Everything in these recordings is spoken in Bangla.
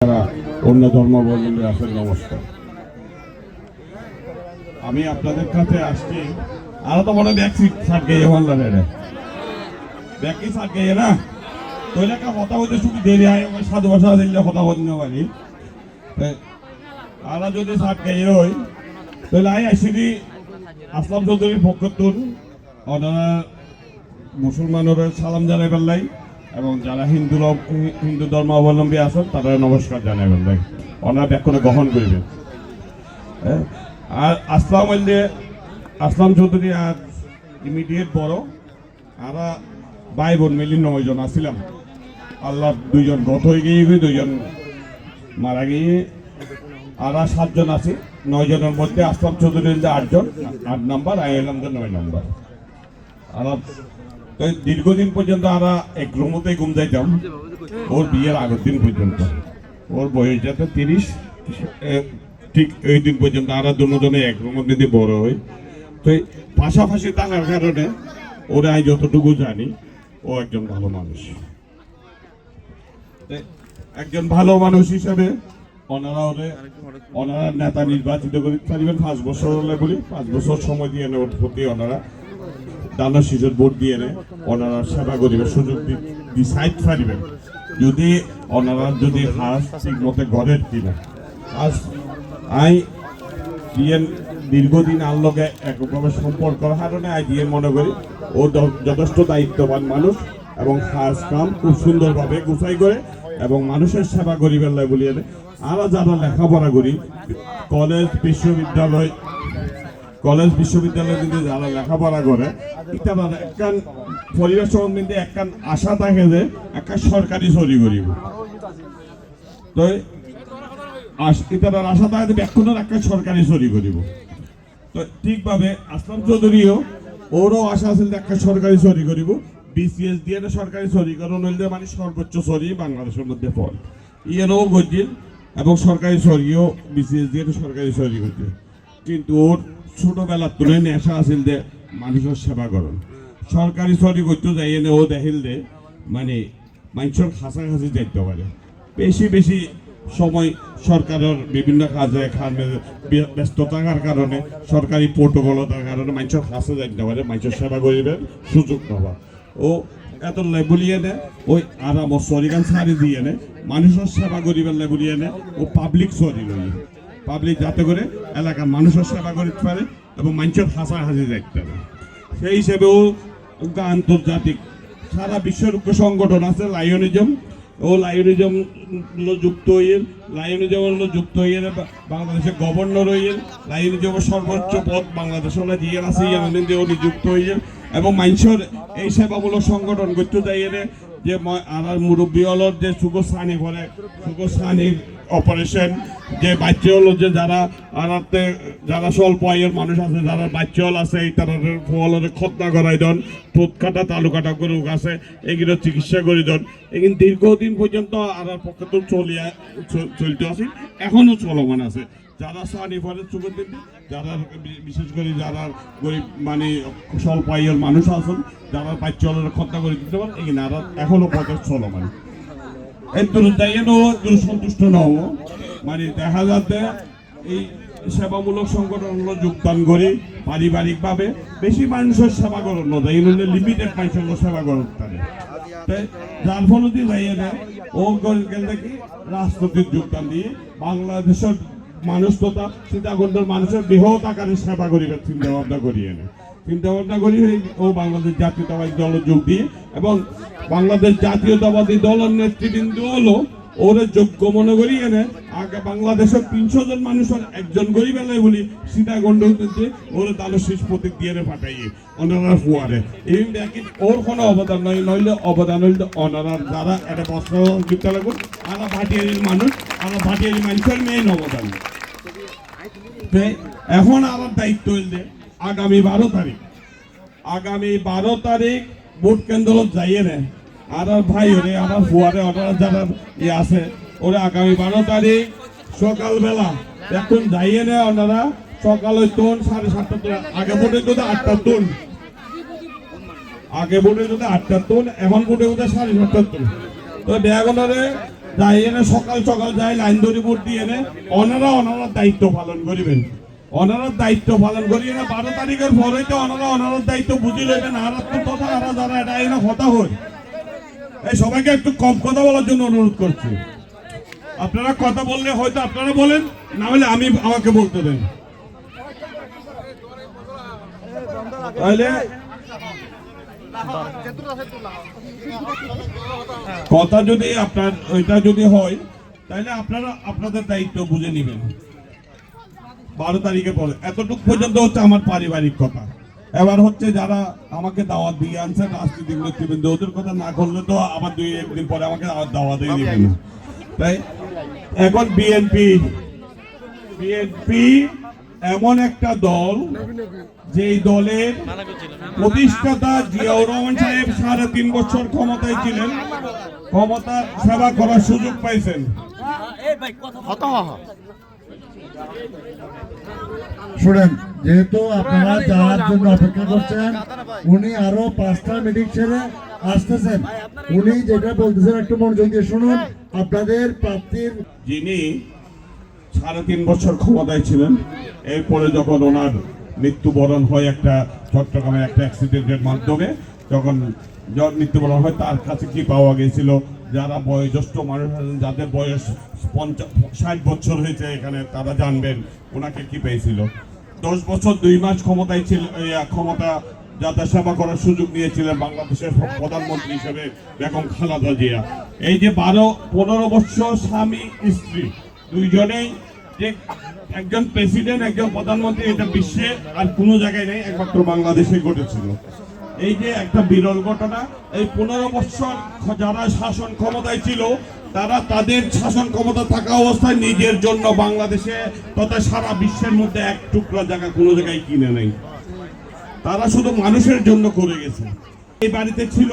যারা অন্য ধর্মাবলম্বী আছেন নমস্কার। আমি আপনাদের কাছে আসছি, আরো তো মনে দেখছি সারকে দেখি সারকে না তো এলাকা কথা বলতে শুধু দেরি হয় সাধু ভাষা দিলে কথা বলতে পারি। আর যদি সারকে হই তাহলে আই আসি আসলাম চৌধুরীর পক্ষতুন ওনারা মুসলমানের সালাম জানাই পেলাই এবং যারা হিন্দু ধর্মাবলম্বী আছেন তারা নমস্কার জানাই পেলাই ওনারা ব্যাখ্যা গ্রহণ করবেন। আর আসলাম চৌধুরী আর ইমিডিয়েট বড় আর ভাই বোন মিলি 9 জন আসছিলাম। আল্লাহ 2 জন গত হয়ে গিয়ে 2 জন মারা গিয়ে আর 7 জন আছে। 9 জনের মধ্যে আসলাম চৌধুরী 8 জন, 8 নম্বর, আই এলাম 9 নম্বর। আর দীর্ঘদিন পর্যন্ত আমরা এক রুমতেই ঘুম যাইতাম ওর বিয়ের আগের দিন পর্যন্ত। ওর বয়স যাতে 30, ঠিক এই দিন পর্যন্ত আমরা দুজনে এক রুমের মধ্যে বড় হই। তো পাশাপাশি থাকার কারণে ওরা আমি যতটুকু জানি ও একজন ভালো মানুষ। একজন ভালো মানুষ হিসাবে ওনারা নেতা নির্বাচিত করে পারিবেন 5 বছর হলে বলি 5 বছর সময় দিয়ে ওর প্রতি ওনারা দানা সিজন ভোট দিয়ে ওনারা সেবা করিবেন, সুযোগ ডিসাইড পারিবেন যদি ওনারা যদি হাস ঠিক মতো গড়ের কিনা। আজ আই ডিএন দীর্ঘদিন আল্লগে একভাবে সম্পর্ক কারণে আই ডিএন মনে করি ও যথেষ্ট দায়িত্ববান মানুষ এবং কাজ কাম খুব সুন্দরভাবে গুছাই করে এবং মানুষের সেবা করিবেন বলিয়ে আমরা যারা লেখাপড়া করি কলেজ বিশ্ববিদ্যালয় কিন্তু যারা লেখাপড়া করে তারা একখান পরিবেশ সম্বন্ধে একখান আশা থাকে যে একটা সরকারি চুরি করিব। তো তার আশা থাকে যে এখনো একটা সরকারি চুরি করিব। তো ঠিকভাবে আসলাম চৌধুরীও ওরও আশা আছে যে একটা সরকারি চুরি করিব। বিসিএস দিয়ে সরকারি চুরিকরণ হইলে মানে সর্বোচ্চ চুরি বাংলাদেশের মধ্যে ফল ইয়েও গজিল এবং সরকারি চুরিও বিসিএস দিয়ে সরকারি চুরি করছে। কিন্তু ওর ছোটবেলার তুলে নেশা আছিল যে মানুষের সেবা করণ। সরকারি চুরি করতে যাই এনে ও দেখিল যে মানে মানুষের কাছাকাছি যাইতে পারে। বেশি সময় সরকারের বিভিন্ন কাজে ব্যস্ত থাকার কারণে সরকারি প্রোটোকলতার কারণে মানুষের কাছে যাইতে পারে, মানুষের সেবা করিবে সুযোগ পাবা। ও এত বলিয়ে নে ওই আরাম সরিগান সারি দিয়ে নে মানুষের সেবা করিবার বলিয়ে নে ও পাবলিক সরি লই পাবলিক যাতে করে এলাকার মানুষের সেবা করতে পারে এবং মানুষের হাসাহাসি দেখতে পারে। সেই হিসেবে ও আন্তর্জাতিক সারা বিশ্বের সংগঠন আছে লায়নিজম। ও লায়নিজম যুক্ত হয়ে বাংলাদেশের গভর্নর হয়ে লায়নিজমের সর্বোচ্চ পদ বাংলাদেশ দিয়ে আছে ও নিযুক্ত হয়ে এবং মানুষের এই সেবামূলক সংগঠন করতে যাই যে আর মুরব্বী হলর যে সুগোস্থানি করে সুগোস্থানির অপারেশন যে বাচ্চা হলো যে যারা স্বল্প আয়ের মানুষ আছে যারা বাচ্চা হল আছে তারা ফলের খতনা করাই দেন, টোট কাটা তালু কাটা করে আছে এগুলো চিকিৎসা করে দেন। এগুলো দীর্ঘদিন পর্যন্ত আর পক্ষে তো চলতে আছে, এখনো চলমান আছে। যারা সানি ফলের চোখের দিন যারা বিশেষ করে যারা গরিব মানে স্বল্প আয়ের মানুষ আছেন যারা বাচ্চা হলের খতনা করে দিতে পারেন এগুলো আর এখনো পথে চলমান। সন্তুষ্ট নও মানে দেখা যাচ্ছে এই সেবামূলক সংগঠনগুলো যোগদান করে পারিবারিকভাবে বেশি মানুষের সেবা করুন না লিমিটেড মানুষের সেবা করুন যার ফলতে যাইয়ে না ও দেখি রাজনৈতিক যোগদান দিয়ে বাংলাদেশের মানুষ তথা সীতাকুণ্ডের মানুষের বৃহৎ আকারে সেবা করিবে চিন্তা ভাবনা করি ও বাংলাদেশ জাতীয়তাবাদী দল যোগ দিয়ে এবং বাংলাদেশ জাতীয়তাবাদী দলের নেতৃবৃন্দ হলো ওরে যোগ্য মনে করি এনে আগে বাংলাদেশের 300 জন মানুষের একজন গরিব এলাই বলি সীতাকুণ্ড ওরে তাহলে শেষ প্রতীক দিয়ে পাঠাইয়ে ওনারা ফুয়ারে এই দেখি ওর কোনো অবদান নইলে অবদান হইলে ওনারা যারা একটা বস্ত্র দিতে লাগবে আমরা ভাটিয়ারির মানুষ আমরা ভাটিয়ারি মানুষের মেইন অবদান। এখন আমার দায়িত্ব হইলে আগামী 12 তারিখ ভোট কেন্দ্র যাইয়ে নেয় আর ভাই ওরে আমার ফুয়ারে ওনারা যারা আছে ওরা আগামী 12 তারিখ সকালবেলা এখন যাইয়ে নেয় ওনারা সকাল ওই 7:30 টন আগে ভোটে তো 8টা টন আগে ভোটে যদি 8টা টন এখন ভোটে 7:30 টন। তো ড্যাগনারে যাই এনে সকাল সকাল যাই লাইন ধরে ভোট দিয়ে এনে ওনারা দায়িত্ব পালন করিবেন। ওনারা দায়িত্ব পালন করি না 12 তারিখের পরে তো ওনারা দায়িত্ব বুঝি লইবেন। আর কথা আরা যারা এটা এনে কথা হয় এই সবাইকে একটু কম কথা বলার জন্য অনুরোধ করছি। আপনারা কথা বললে হয়তো আপনারা বলেন, না হলে আমাকে বলতে দেন। তাহলে কথা যদি আপনার ওইটা যদি হয় তাহলে আপনারা আপনাদের দায়িত্ব বুঝে নেবেন। 12 তারিখে পরে এতটুকু পর্যন্ত হচ্ছে আমার পারিবারিক কথা। এবার হচ্ছে যারা আমাকে দাওয়াত দিয়ে আনছে রাজনীতিক নেতৃবৃন্দ, ওদের কথা না করলে তো আবার 2-1 দিন পরে আমাকে দাওয়াত দিয়ে দিবে না। তাই এখন বিএনপি এমন একটা দল, যেই দলের প্রতিষ্ঠাতা জিয়াউর রহমান সাহেব 3.5 বছর ক্ষমতায় ছিলেন, ক্ষমতা সেবা করার সুযোগ পাইছেন। শুনেন, যেহেতু আপনারা যাওয়ার জন্য অপেক্ষা করছেন, উনি আরো 5টা মিটিং ছেড়ে আসতেছেন। উনি যেটা বলতেছেন একটু মনোযোগ দিয়ে শুনুন। আপনাদের প্রার্থীর যিনি 3.5 বছর ক্ষমতায় ছিলেন, এরপরে যখন ওনার মৃত্যুবরণ হয় একটা চট্টগ্রামের একটা অ্যাক্সিডেন্টের মাধ্যমে, যখন মৃত্যুবরণ হয় তার কাছে কি পাওয়া গেছিল, যারা বয়োজ্যেষ্ঠ মানুষ আছেন যাদের বয়স 60 বছর হয়েছে এখানে তারা জানবেন ওনাকে কি পেয়েছিল। 10 বছর 2 মাস ক্ষমতায় ছিল, ক্ষমতা যাদের সেবা করার সুযোগ নিয়েছিলেন বাংলাদেশের প্রধানমন্ত্রী হিসেবে বেগম খালেদা জিয়া। এই যে 12-15 বছর স্বামী স্ত্রী দুইজনেই, যে একজন প্রেসিডেন্ট একজন প্রধানমন্ত্রী, এটা বিশ্বে আর কোনো জায়গায় নেই, একমাত্র বাংলাদেশে ঘটেছিল। এই যে একটা বিরল ঘটনা। এই 15 বছর যারা শাসন ক্ষমতায় ছিল তারা তাদের শাসন ক্ষমতা থাকা অবস্থায় নিজের জন্য বাংলাদেশে তথা সারা বিশ্বের মধ্যে এক টুকরা জায়গা কোনো জায়গায় কিনে নেই। তারা শুধু মানুষের জন্য করে গেছে। এই বাড়িতে ছিল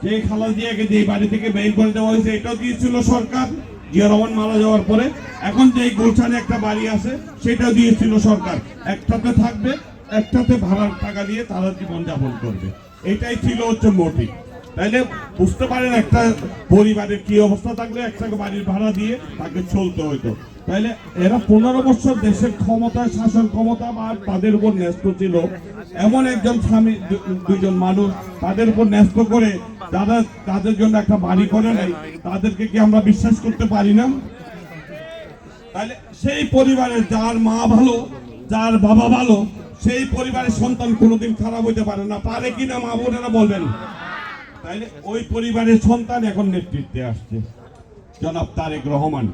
যে খালেদা জিয়াকে যে বাড়ি থেকে বের করে দেওয়া হয়েছে, এটাও দিয়েছিল সরকার জিয়া রহমান মারা যাওয়ার পরে। এখন যে গুলশানে একটা বাড়ি আছে সেটাও দিয়েছিল সরকার। একটাতে থাকবে, একটাতে ভাড়ার টাকা দিয়ে তারা জীবনযাপন করবে। এটাই ছিল হচ্ছে মোটিভ। তাইলে বুঝতে পারেন একটা পরিবারের কি অবস্থা থাকলে একটা বাড়ির ভাড়া দিয়ে তাকে চলতে হইতো। তাইলে এরা 15 বছর দেশের ক্ষমতা, শাসন ক্ষমতা বা তাদের উপর ন্যস্ত ছিল। এমন একজন স্বামী, দুইজন মানুষ তাদের উপর ন্যস্ত করে যারা তাদের জন্য একটা বাড়ি করে নেয়, তাদেরকে কি আমরা বিশ্বাস করতে পারি না? তাহলে সেই পরিবারের যার মা ভালো, যার বাবা ভালো, সেই পরিবারের সন্তান কোনোদিন খারাপ হইতে পারে না। পারে কিনা মা বোনেরা বলবেন? তাইলে ওই পরিবারের সন্তান এখন নেতৃত্বে আসছে, জনাব তারেক রহমান।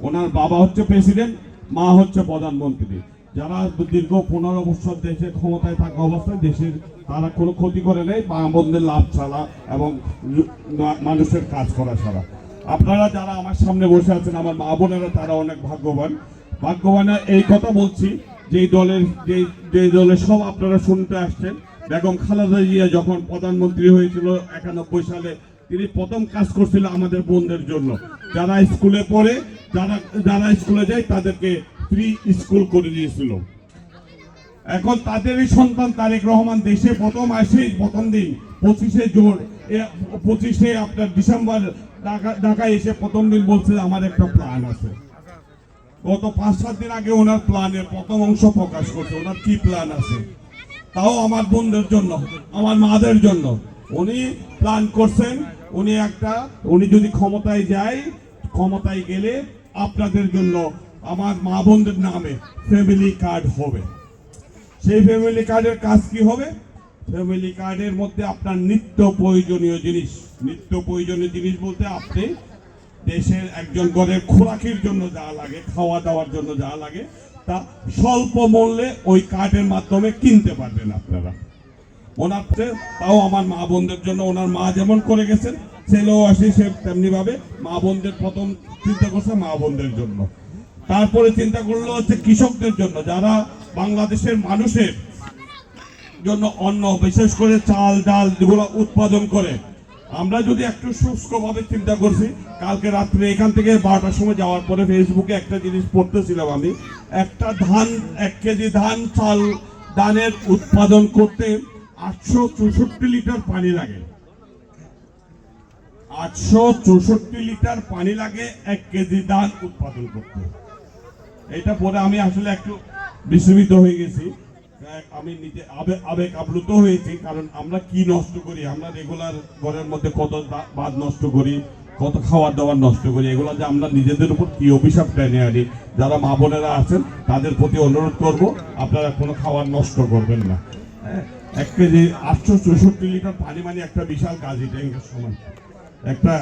ওনার বাবা হচ্ছে প্রেসিডেন্ট, মা হচ্ছে প্রধানমন্ত্রী। যারা দীর্ঘ 15 বছর দেশে ক্ষমতায় থাকা অবস্থায় দেশের তারা কোনো ক্ষতি করে নেই, মা বোনদের লাভ ছাড়া এবং মানুষের কাজ করা ছাড়া। আপনারা যারা আমার সামনে বসে আছেন আমার মা বোনেরা, তারা অনেক ভাগ্যবান। এই কথা বলছি যে দলের সব আপনারা শুনতে আসছেন। বেগম খালেদা জিয়া যখন প্রধানমন্ত্রী হয়েছিল 91 সালে, তিনি প্রথম কাজ করছিল আমাদের বোনদের জন্য, যারা স্কুলে পড়ে, যারা স্কুলে যায় তাদেরকে ফ্রি স্কুল করে দিয়েছিল। এখন তাদেরই সন্তান তারেক রহমান দেশে প্রথম আসে, প্রথম দিন 25শে আপনার ডিসেম্বর ঢাকায় এসে প্রথম দিন বলছে আমার একটা প্ল্যান আছে। গত 5-7 দিন আগে ওনার প্ল্যানের প্রথম অংশ প্রকাশ করছে। ওনার কি প্ল্যান আছে, তাও আমার বোনদের জন্য, আমার মাদের জন্য উনি প্ল্যান করছেন। উনি যদি ক্ষমতায় যায়, ক্ষমতায় গেলে আপনাদের জন্য আমার মা বোনদের নামে ফ্যামিলি কার্ড হবে। সেই ফ্যামিলি কার্ডের কাজ কি হবে? ফ্যামিলি কার্ডের মধ্যে আপনার নিত্য প্রয়োজনীয় জিনিস বলতে আপনি দেশের একজন ঘরের খোরাকের জন্য যা লাগে, খাওয়া দাওয়ার জন্য যা লাগে, তা স্বল্প মূল্যে ওই কার্ডের মাধ্যমে কিনতে পারবেন আপনারা। ওনার তাও আমার মা বোনদের জন্য, ওনার মা যেমন করে গেছেন, ছেলেও আসে সে তেমনি ভাবে মা বোনদের প্রথম চিন্তা করছে মা বোনদের জন্য। তারপরে চিন্তা করলো হচ্ছে কৃষকদের জন্য, যারা বাংলাদেশের মানুষের জন্য অন্ন, বিশেষ করে চাল ডাল যেগুলো উৎপাদন করে। আমরা যদি একটু শুষ্কভাবে চিন্তা করছি, কালকে রাত্রে এখান থেকে 12টার সময় যাওয়ার পরে ফেসবুকে একটা জিনিস পড়তেছিলাম আমি, একটা 1 কেজি ধানের উৎপাদন করতে 864 লিটার পানি লাগে। 864 লিটার পানি লাগে 1 কেজি ধান উৎপাদন করতে। এটা পরে আমি আসলে একটু বিস্মিত হয়ে গেছি, আমি নিজে আবেগ আপ্লুত হয়েছি। কারণ আমরা কি নষ্ট করি, আমরা রেগুলার ঘরের মধ্যে কত ভাত নষ্ট করি, কত খাবার দাবার নষ্ট করি, এগুলো যে আমরা নিজেদের উপর কি অভিশাপ টেনে আনি। যারা মা বোনেরা আছেন তাদের প্রতি অনুরোধ করব, আপনারা কোনো খাবার নষ্ট করবেন না। 1 কেজি 864 লিটার পানি মানে একটা বিশাল গাজি ট্যাঙ্কের সমান, একটা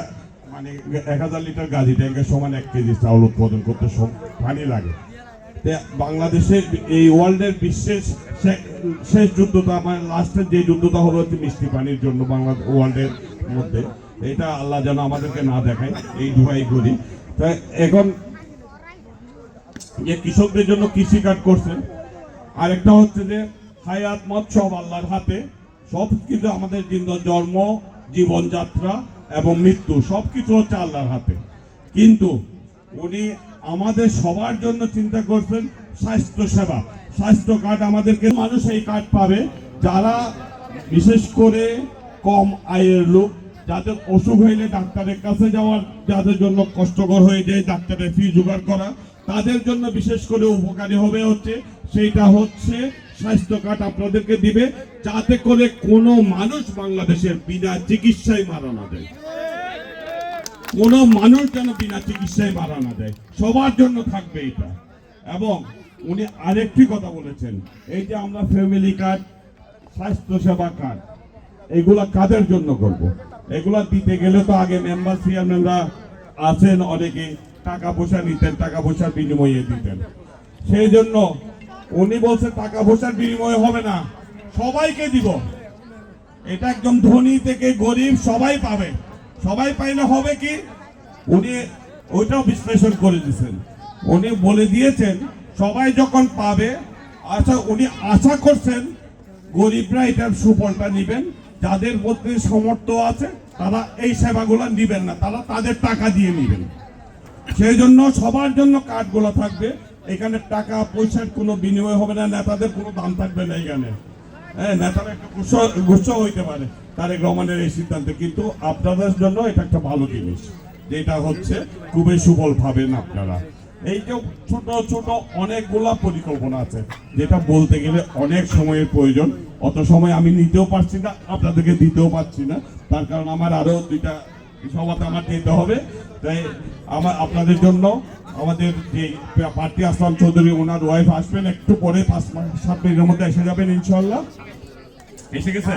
মানে 1000 লিটার গাজি ট্যাঙ্কের সমান 1 কেজি চাউল উৎপাদন করতে পানি লাগে। বাংলাদেশে এই ওয়ার্ল্ডের বিশ্বের শেষ যুদ্ধটা, আমার লাস্টের যে যুদ্ধটা হলো হচ্ছে মিষ্টি পানির জন্য বাংলাদেশ ওয়ার্ল্ডের মধ্যে। এটা আল্লাহ যেন আমাদেরকে না দেখায়, এই দুয়াই করি। তাই এখন যে কৃষকদের জন্য কৃষি কাজ করছেন, আরেকটা হচ্ছে যে হায়াত মত সব আল্লাহর হাতে। সব কিছু আমাদের জন্ম, জীবনযাত্রা এবং মৃত্যু সব কিছু হচ্ছে আল্লাহর হাতে। কিন্তু উনি আমাদের সবার জন্য চিন্তা করছেন স্বাস্থ্য সেবা। স্বাস্থ্য কার্ড আমাদেরকে, মানুষ এই কার্ড পাবে যারা বিশেষ করে কম আয়ের লোক, যাদের অসুখ হইলে ডাক্তারের কাছে যাওয়ার যাদের জন্য কষ্টকর হয়ে যায়, ডাক্তারের ফি জোগাড় করা, তাদের জন্য বিশেষ করে উপকারী হবে হচ্ছে সেইটা হচ্ছে স্বাস্থ্য কার্ড আপনাদেরকে দিবে, যাতে করে কোনো মানুষ বাংলাদেশের বিনা চিকিৎসায় মারা না যায়। কোনো মানুষ যেন বিনা চিকিৎসায় মারা না যায়, সবার জন্য থাকবে এটা। এবং উনি আরেকটি কথা বলেছেন, এই যে আমরা ফ্যামিলি কার্ড, স্বাস্থ্য সেবা কার্ড, এগুলা কাদের জন্য করব? এগুলা দিতে গেলে তো আগে মেম্বার চেয়ারম্যানরা আছেন, অনেকে টাকা পয়সা নিতেন, টাকা পয়সার বিনিময়ে দিতেন। সেই জন্য উনি বলছে টাকা পয়সার বিনিময়ে হবে না, সবাইকে দিব। এটা একদম ধনী থেকে গরিব সবাই পাবে। সবাই পাইলে হবে কি, উনি ওইটাও বিশ্লেষণ করে দিয়েছেন। উনি বলে দিয়েছেন সবাই যখন পাবে, আচ্ছা উনি আশা করছেন গরিবরা এটার সুফলটা নেবেন, যাদের মধ্যে সামর্থ্য আছে তারা এই সেবাগুলো নেবেন না, তারা তাদের টাকা দিয়ে নেবেন। সেই জন্য সবার জন্য কার্ডগুলো থাকবে। এখানে টাকা পয়সার কোনো বিনিময় হবে না, নেতাদের কোনো দাম থাকবে না এখানে। হ্যাঁ, নেতারা একটু গুচ্ছ হইতে পারে তারেক রহমানের এই সিদ্ধান্তে, কিন্তু আপনাদের জন্য এটা একটা ভালো জিনিস, যেটা হচ্ছে খুবই সুফল পাবেন আপনারা। এই যে ছোট ছোট অনেকগুলা পরিকল্পনা আছে, যেটা বলতে গেলে অনেক সময়ের প্রয়োজন। অত সময় আমি নিতেও পারছি না, আপনাদেরকে দিতেও পারছি না, তার কারণ আমার আরো 2টা সভাতে আমার যেতে হবে। তাই আমার আপনাদের জন্য আমাদের যে পার্টি আসলাম চৌধুরী, ওনার ওয়াইফ আসবেন একটু পরে, 5-7 মিনিটের মধ্যে এসে যাবেন ইনশাল্লাহ। এসে গেছে।